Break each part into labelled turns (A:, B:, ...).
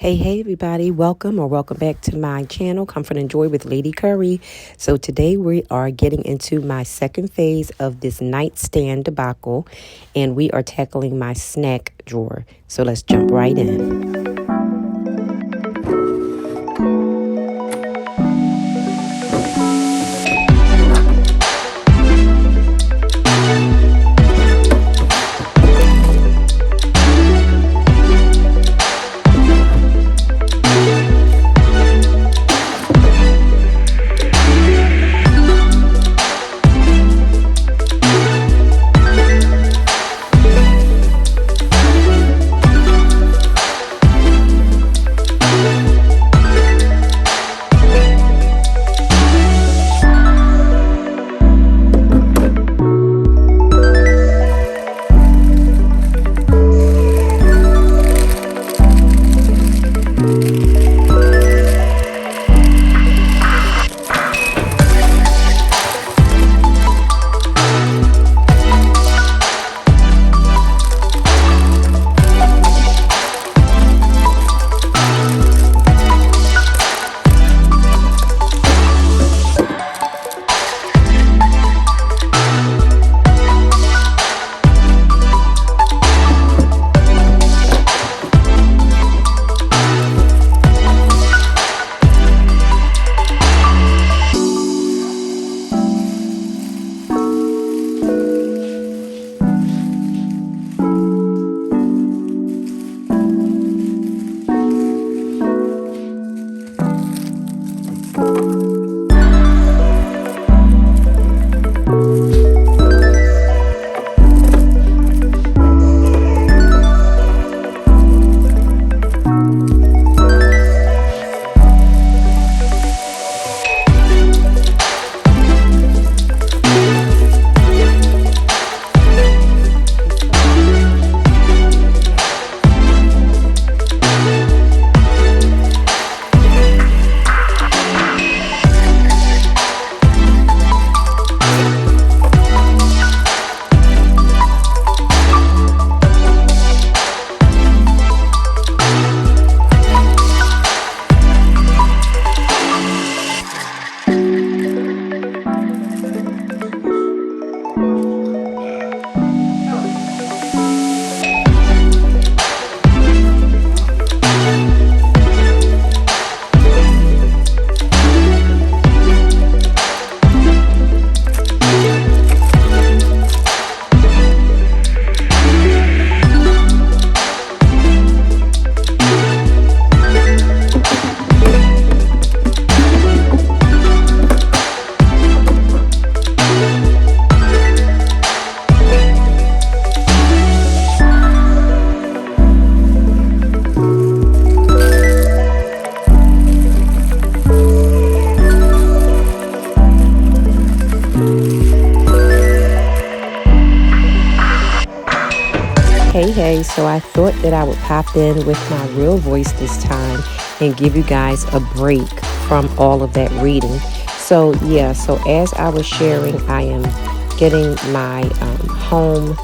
A: Hey everybody, welcome back to my channel, Comfort and Joy with Lady Curry. So today we are getting into my second phase of this nightstand debacle, and we are tackling my snack drawer. So let's jump right in. Hey, so I thought that I would pop in with my real voice this time and give you guys a break from all of that reading. So as I was sharing, I am getting my home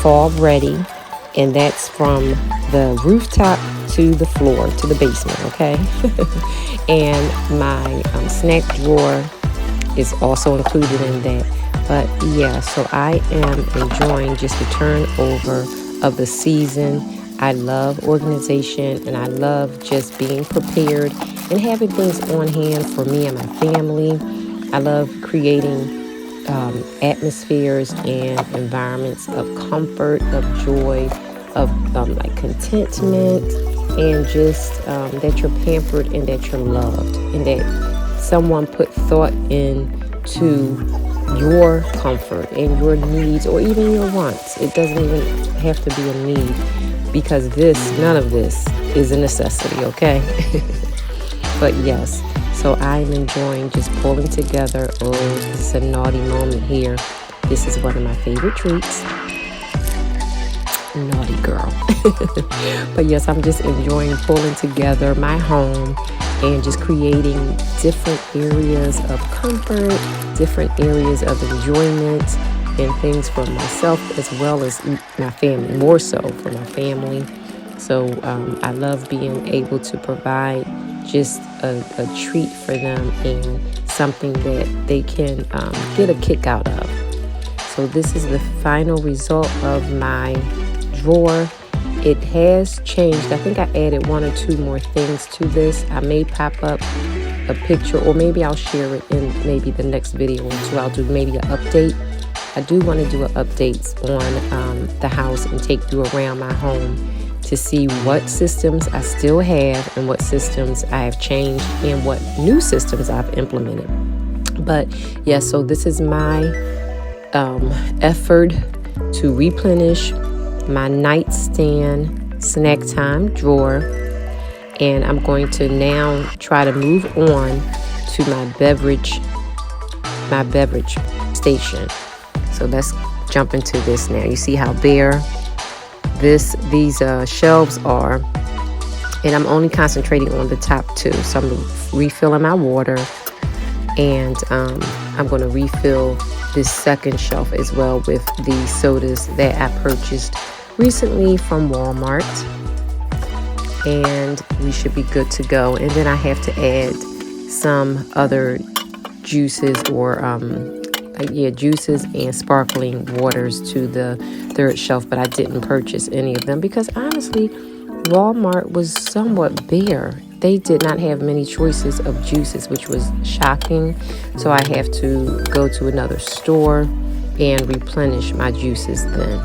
A: fall ready, and that's from the rooftop to the floor, to the basement, okay? And my snack drawer is also included in that. But so I am enjoying just the turnover of the season. I love organization, and I love just being prepared and having things on hand for me and my family. I love creating atmospheres and environments of comfort, of joy, of like contentment, and just that you're pampered and that you're loved, and that someone put thought into your comfort and your needs, or even your wants. It doesn't even have to be a need, because none of this is a necessity, okay? But yes, so I'm enjoying just pulling together. Oh, this is a naughty moment here. This is one of my favorite treats. Naughty girl. But yes, I'm just enjoying pulling together my home and just creating different areas of comfort, different areas of enjoyment, and things for myself as well as my family, more so for my family. So I love being able to provide just a treat for them and something that they can get a kick out of. So this is the final result of my drawer. It has changed. I think I added 1 or 2 more things to this. I may pop up a picture, or maybe I'll share it in maybe the next video or 2. I'll do maybe an update. I do want to do an update on the house and take you around my home to see what systems I still have and what systems I have changed and what new systems I've implemented. But yeah, so this is my effort to replenish my nightstand snack time drawer, and I'm going to now try to move on to my beverage station. So let's jump into this now. You see how bare these shelves are, and I'm only concentrating on the top 2. So I'm refilling my water, and I'm going to refill this second shelf as well with the sodas that I purchased recently from Walmart, and we should be good to go. And then I have to add some other juices or juices and sparkling waters to the third shelf, but I didn't purchase any of them because honestly Walmart was somewhat bare. They did not have many choices of juices, which was shocking. So I have to go to another store and replenish my juices then.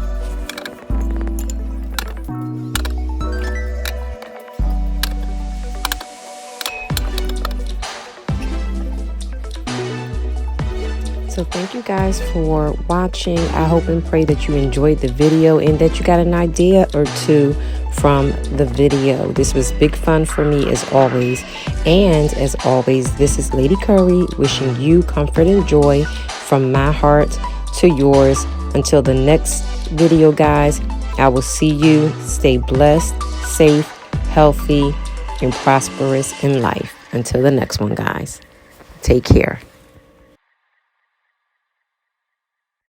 A: So thank you guys for watching. I hope and pray that you enjoyed the video and that you got an idea or 2 from the video. This was big fun for me as always. And as always, this is Lady Curry wishing you comfort and joy from my heart to yours. Until the next video, guys, I will see you. Stay blessed, safe, healthy, and prosperous in life. Until the next one, guys. Take care.